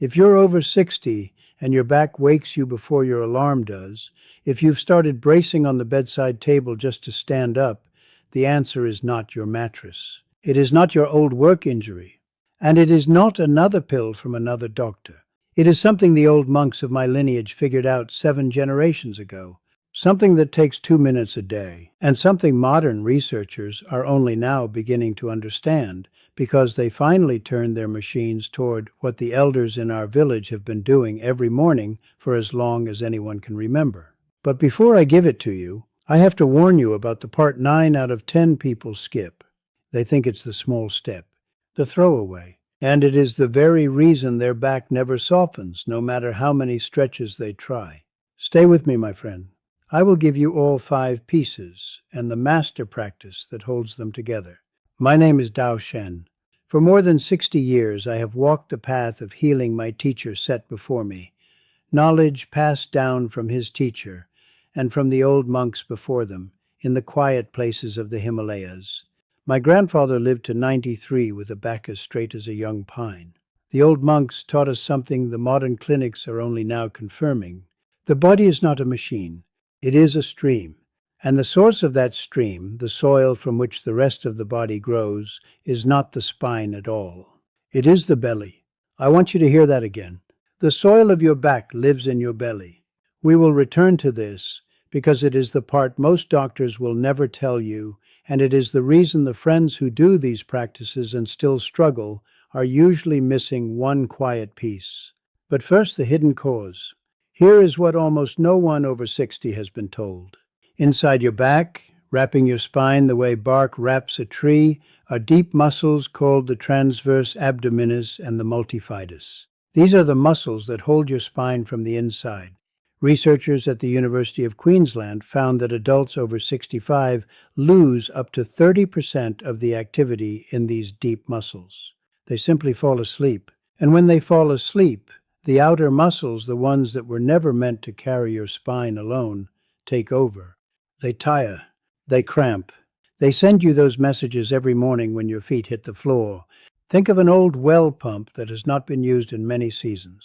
If you're over 60 and your back wakes you before your alarm does, if you've started bracing on the bedside table just to stand up, the answer is not your mattress. It is not your old work injury. And it is not another pill from another doctor. It is something the old monks of my lineage figured out 7 generations ago. Something that takes 2 minutes a day, and something modern researchers are only now beginning to understand because they finally turned their machines toward what the elders in our village have been doing every morning for as long as anyone can remember. But before I give it to you, I have to warn you about the part 9 out of 10 people skip. They think it's the small step, the throwaway. And it is the very reason their back never softens, no matter how many stretches they try. Stay with me, my friend. I will give you all 5 pieces and the master practice that holds them together. My name is Shen. For more than 60 years, I have walked the path of healing my teacher set before me. Knowledge passed down from his teacher and from the old monks before them in the quiet places of the Himalayas. My grandfather lived to 93 with a back as straight as a young pine. The old monks taught us something the modern clinics are only now confirming. The body is not a machine. It is a stream. And the source of that stream, the soil from which the rest of the body grows, is not the spine at all. It is the belly. I want you to hear that again. The soil of your back lives in your belly. We will return to this because it is the part most doctors will never tell you, and it is the reason the friends who do these practices and still struggle are usually missing one quiet piece. But first, the hidden cause. Here is what almost no one over 60 has been told. Inside your back, wrapping your spine the way bark wraps a tree, are deep muscles called the transverse abdominis and the multifidus. These are the muscles that hold your spine from the inside. Researchers at the University of Queensland found that adults over 65 lose up to 30% of the activity in these deep muscles. They simply fall asleep. And when they fall asleep, the outer muscles, the ones that were never meant to carry your spine alone, take over. They tire. They cramp. They send you those messages every morning when your feet hit the floor. Think of an old well pump that has not been used in many seasons.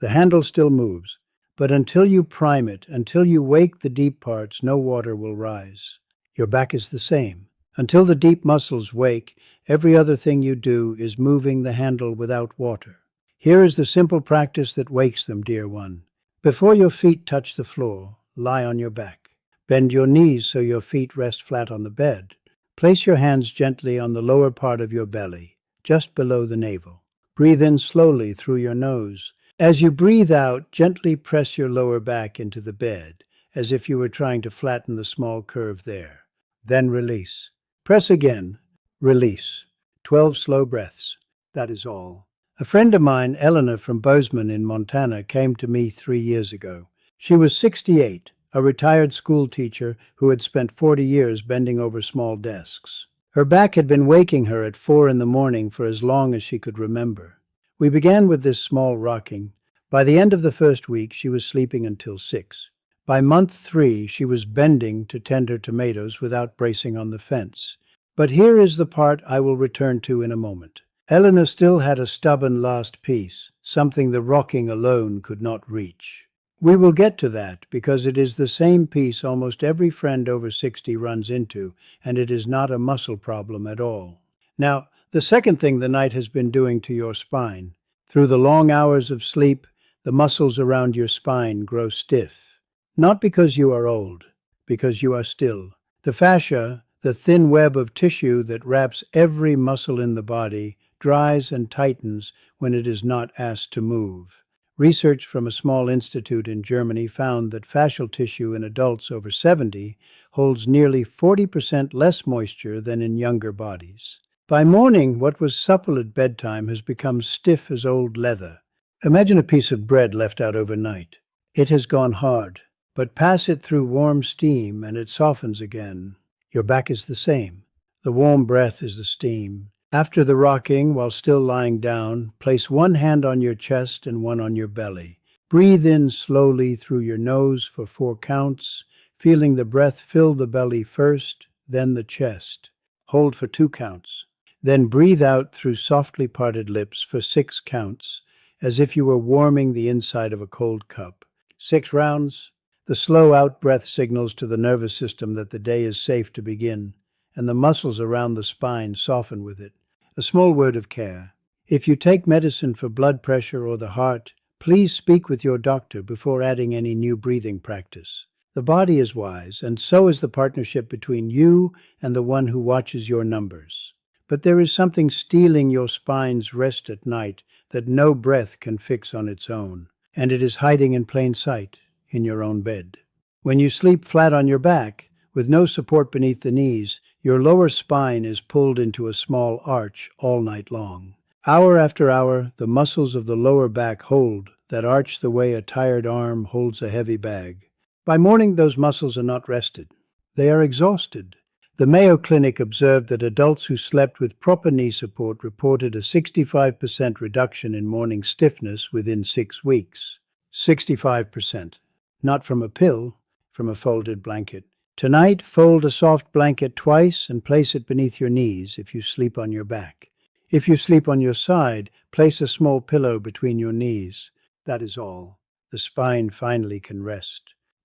The handle still moves. But until you prime it, until you wake the deep parts, no water will rise. Your back is the same. Until the deep muscles wake, every other thing you do is moving the handle without water. Here is the simple practice that wakes them, dear one. Before your feet touch the floor, lie on your back. Bend your knees so your feet rest flat on the bed. Place your hands gently on the lower part of your belly, just below the navel. Breathe in slowly through your nose. As you breathe out, gently press your lower back into the bed, as if you were trying to flatten the small curve there. Then release. Press again. Release. 12 slow breaths. That is all. A friend of mine, Eleanor from Bozeman in Montana, came to me 3 years ago. She was 68, a retired school teacher who had spent 40 years bending over small desks. Her back had been waking her at 4 in the morning for as long as she could remember. We began with this small rocking. By the end of the first week, she was sleeping until 6. By month 3, she was bending to tend her tomatoes without bracing on the fence. But here is the part I will return to in a moment. Eleanor still had a stubborn last piece, something the rocking alone could not reach. We will get to that because it is the same piece almost every friend over 60 runs into, and it is not a muscle problem at all. Now, the second thing the night has been doing to your spine. Through the long hours of sleep, the muscles around your spine grow stiff. Not because you are old, because you are still. The fascia, the thin web of tissue that wraps every muscle in the body, dries and tightens when it is not asked to move. Research from a small institute in Germany found that fascial tissue in adults over 70 holds nearly 40% less moisture than in younger bodies. By morning, what was supple at bedtime has become stiff as old leather. Imagine a piece of bread left out overnight. It has gone hard, but pass it through warm steam and it softens again. Your back is the same. The warm breath is the steam. After the rocking, while still lying down, place one hand on your chest and one on your belly. Breathe in slowly through your nose for 4 counts, feeling the breath fill the belly first, then the chest. Hold for 2 counts. Then breathe out through softly parted lips for 6 counts, as if you were warming the inside of a cold cup. 6 rounds. The slow out-breath signals to the nervous system that the day is safe to begin, and the muscles around the spine soften with it. A small word of care. If you take medicine for blood pressure or the heart, please speak with your doctor before adding any new breathing practice. The body is wise, and so is the partnership between you and the one who watches your numbers. But there is something stealing your spine's rest at night that no breath can fix on its own, and it is hiding in plain sight in your own bed. When you sleep flat on your back, with no support beneath the knees, your lower spine is pulled into a small arch all night long. Hour after hour, the muscles of the lower back hold that arch the way a tired arm holds a heavy bag. By morning, those muscles are not rested. They are exhausted. The Mayo Clinic observed that adults who slept with proper knee support reported a 65% reduction in morning stiffness within 6 weeks. 65%. Not from a pill, from a folded blanket. Tonight, fold a soft blanket twice and place it beneath your knees if you sleep on your back. If you sleep on your side, place a small pillow between your knees. That is all. The spine finally can rest.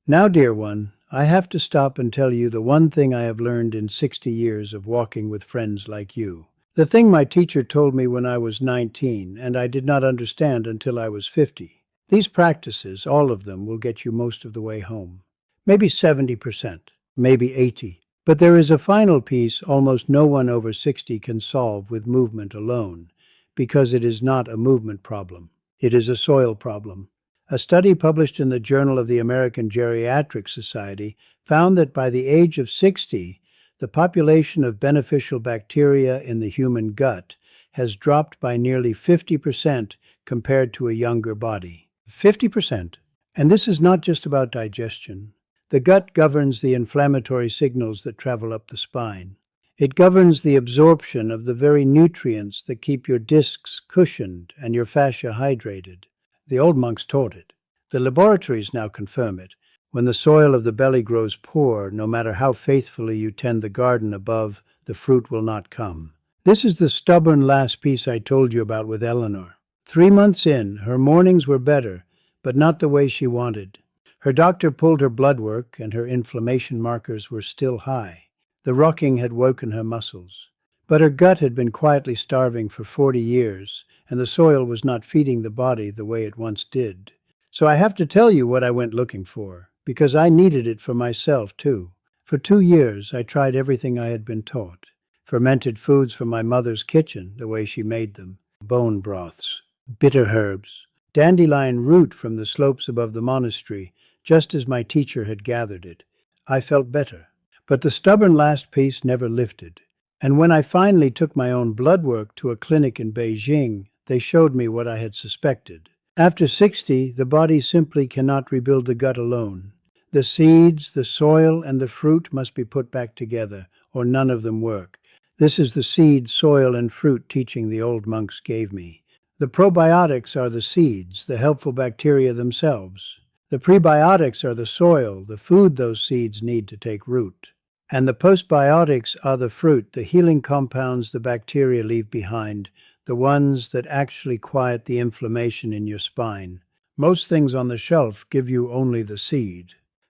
Now, dear one, I have to stop and tell you the one thing I have learned in 60 years of walking with friends like you. The thing my teacher told me when I was 19 and I did not understand until I was 50. These practices, all of them, will get you most of the way home. Maybe 70%, maybe 80%. But there is a final piece almost no one over 60 can solve with movement alone, because it is not a movement problem. It is a soil problem. A study published in the Journal of the American Geriatric Society found that by the age of 60, the population of beneficial bacteria in the human gut has dropped by nearly 50% compared to a younger body. 50%. And this is not just about digestion. The gut governs the inflammatory signals that travel up the spine. It governs the absorption of the very nutrients that keep your discs cushioned and your fascia hydrated. The old monks taught it. The laboratories now confirm it. When the soil of the belly grows poor, no matter how faithfully you tend the garden above, the fruit will not come. This is the stubborn last piece I told you about with Eleanor. 3 months in, her mornings were better, but not the way she wanted. Her doctor pulled her blood work, and her inflammation markers were still high. The rocking had woken her muscles. But her gut had been quietly starving for 40 years, and the soil was not feeding the body the way it once did. So I have to tell you what I went looking for, because I needed it for myself too. For 2 years, I tried everything I had been taught. Fermented foods from my mother's kitchen, the way she made them. Bone broths. Bitter herbs, dandelion root from the slopes above the monastery, just as my teacher had gathered it. I felt better. But the stubborn last piece never lifted. And when I finally took my own blood work to a clinic in Beijing, they showed me what I had suspected. After 60, the body simply cannot rebuild the gut alone. The seeds, the soil, and the fruit must be put back together, or none of them work. This is the seed, soil, and fruit teaching the old monks gave me. The probiotics are the seeds, the helpful bacteria themselves. The prebiotics are the soil, the food those seeds need to take root. And the postbiotics are the fruit, the healing compounds the bacteria leave behind, the ones that actually quiet the inflammation in your spine. Most things on the shelf give you only the seed.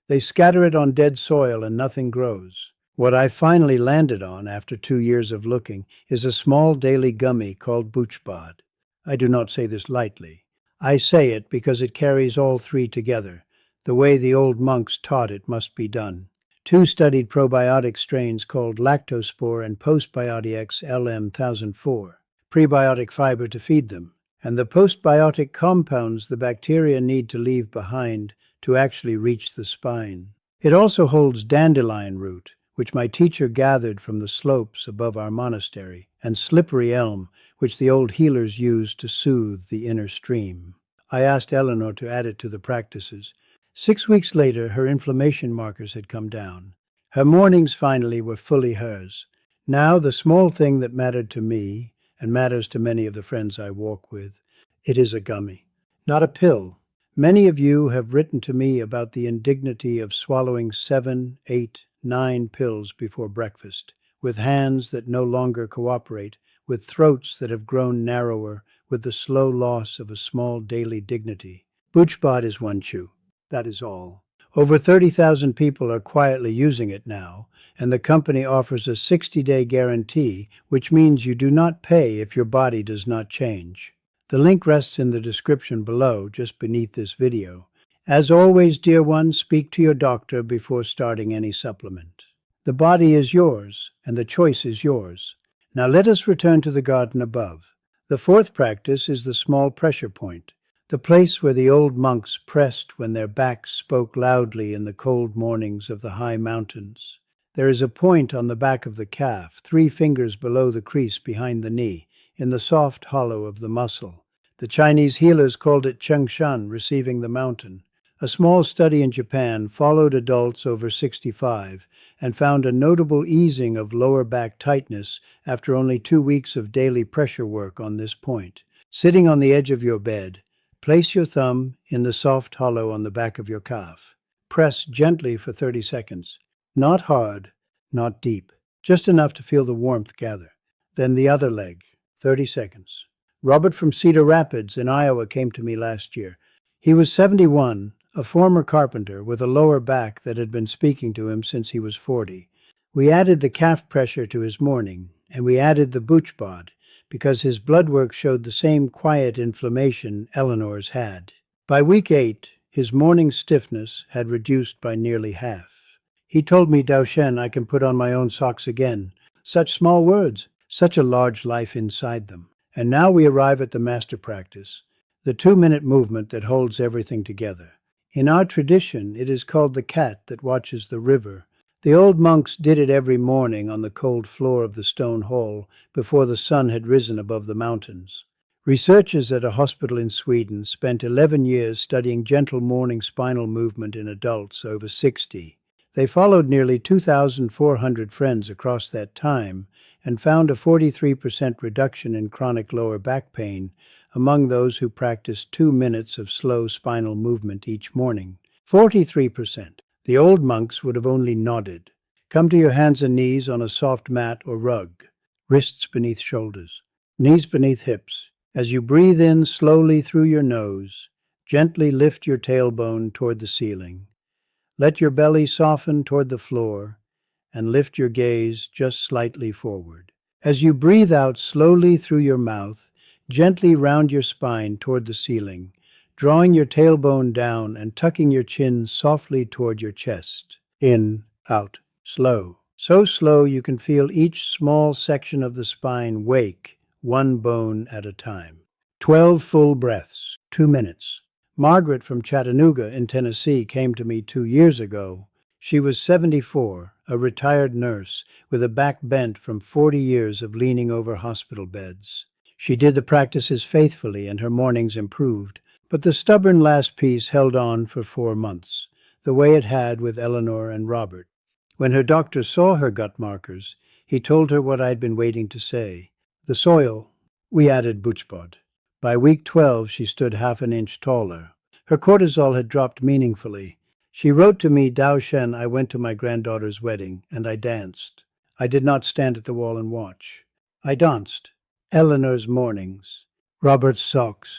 They scatter it on dead soil and nothing grows. What I finally landed on after 2 years of looking is a small daily gummy called BoochBod. I do not say this lightly. I say it because it carries all three together, the way the old monks taught it must be done. 2 studied probiotic strains called lactospore and postbiotics LM1004, prebiotic fiber to feed them, and the postbiotic compounds the bacteria need to leave behind to actually reach the spine. It also holds dandelion root, which my teacher gathered from the slopes above our monastery, and slippery elm, which the old healers used to soothe the inner stream. I asked Eleanor to add it to the practices. 6 weeks later, her inflammation markers had come down. Her mornings finally were fully hers. Now, the small thing that mattered to me, and matters to many of the friends I walk with, it is a gummy, not a pill. Many of you have written to me about the indignity of swallowing 7, 8, 9 pills before breakfast, with hands that no longer cooperate, with throats that have grown narrower, with the slow loss of a small daily dignity. BoochBod is one chew. That is all. Over 30,000 people are quietly using it now, and the company offers a 60-day guarantee, which means you do not pay if your body does not change. The link rests in the description below, just beneath this video. As always, dear one, speak to your doctor before starting any supplement. The body is yours, and the choice is yours. Now let us return to the garden above. The fourth practice is the small pressure point, the place where the old monks pressed when their backs spoke loudly in the cold mornings of the high mountains. There is a point on the back of the calf, 3 fingers below the crease behind the knee, in the soft hollow of the muscle. The Chinese healers called it Chengshan, receiving the mountain. A small study in Japan followed adults over 65 and found a notable easing of lower back tightness after only 2 weeks of daily pressure work on this point. Sitting on the edge of your bed, place your thumb in the soft hollow on the back of your calf. Press gently for 30 seconds. Not hard, not deep, just enough to feel the warmth gather. Then the other leg, 30 seconds. Robert from Cedar Rapids in Iowa came to me last year. He was 71, a former carpenter with a lower back that had been speaking to him since he was 40. We added the calf pressure to his morning, and we added the BoochBod, because his blood work showed the same quiet inflammation Eleanor's had. By week 8, his morning stiffness had reduced by nearly half. He told me, Shen, I can put on my own socks again. Such small words, such a large life inside them. And now we arrive at the master practice, the 2-minute movement that holds everything together. In our tradition, it is called the cat that watches the river. The old monks did it every morning on the cold floor of the stone hall before the sun had risen above the mountains. Researchers at a hospital in Sweden spent 11 years studying gentle morning spinal movement in adults over 60. They followed nearly 2,400 friends across that time and found a 43% reduction in chronic lower back pain among those who practiced 2 minutes of slow spinal movement each morning. 43%. The old monks would have only nodded. Come to your hands and knees on a soft mat or rug, wrists beneath shoulders, knees beneath hips. As you breathe in slowly through your nose, gently lift your tailbone toward the ceiling. Let your belly soften toward the floor and lift your gaze just slightly forward. As you breathe out slowly through your mouth, gently round your spine toward the ceiling, drawing your tailbone down and tucking your chin softly toward your chest. In, out, slow. So slow you can feel each small section of the spine wake, one bone at a time. 12 full breaths, 2 minutes. Margaret from Chattanooga in Tennessee came to me 2 years ago. She was 74, a retired nurse with a back bent from 40 years of leaning over hospital beds. She did the practices faithfully and her mornings improved, but the stubborn last piece held on for 4 months, the way it had with Eleanor and Robert. When her doctor saw her gut markers, he told her what I'd been waiting to say. The soil. We added BoochBod. By week 12, she stood half an inch taller. Her cortisol had dropped meaningfully. She wrote to me, Shen, I went to my granddaughter's wedding, and I danced. I did not stand at the wall and watch. I danced. Eleanor's mornings, Robert's socks,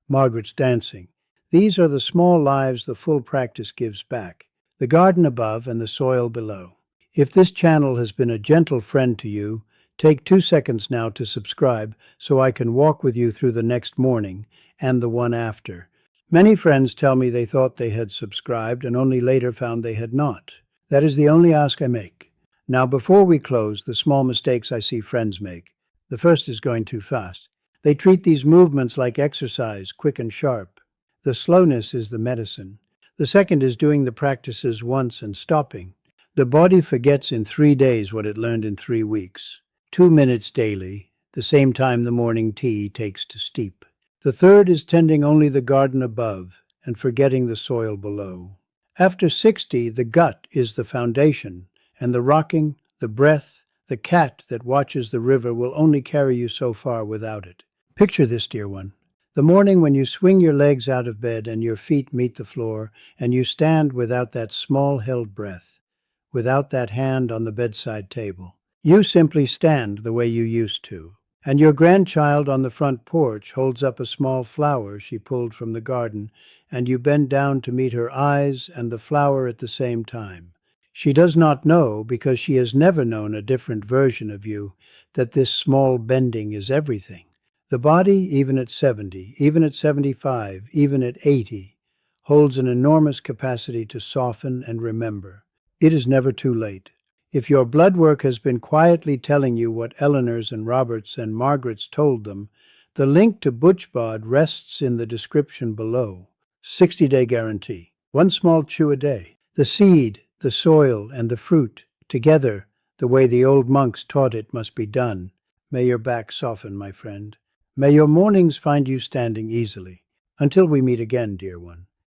Margaret's dancing. These are the small lives the full practice gives back, the garden above and the soil below. If this channel has been a gentle friend to you, take 2 seconds now to subscribe so I can walk with you through the next morning and the one after. Many friends tell me they thought they had subscribed and only later found they had not. That is the only ask I make. Now, before we close, the small mistakes I see friends make. The first is going too fast. They treat these movements like exercise, quick and sharp. The slowness is the medicine. The second is doing the practices once and stopping. The body forgets in 3 days what it learned in 3 weeks. 2 minutes daily, the same time the morning tea takes to steep. The third is tending only the garden above and forgetting the soil below. After 60, the gut is the foundation, and the rocking, the breath, the cat that watches the river will only carry you so far without it. Picture this, dear one. The morning when you swing your legs out of bed and your feet meet the floor, and you stand without that small held breath, without that hand on the bedside table. You simply stand the way you used to. And your grandchild on the front porch holds up a small flower she pulled from the garden, and you bend down to meet her eyes and the flower at the same time. She does not know, because she has never known a different version of you, that this small bending is everything. The body, even at 70, even at 75, even at 80, holds an enormous capacity to soften and remember. It is never too late. If your blood work has been quietly telling you what Eleanor's and Robert's and Margaret's told them, the link to BoochBod rests in the description below. 60-day guarantee. One small chew a day. The seed, the soil, and the fruit, together, the way the old monks taught it must be done. May your back soften, my friend. May your mornings find you standing easily. Until we meet again, dear one.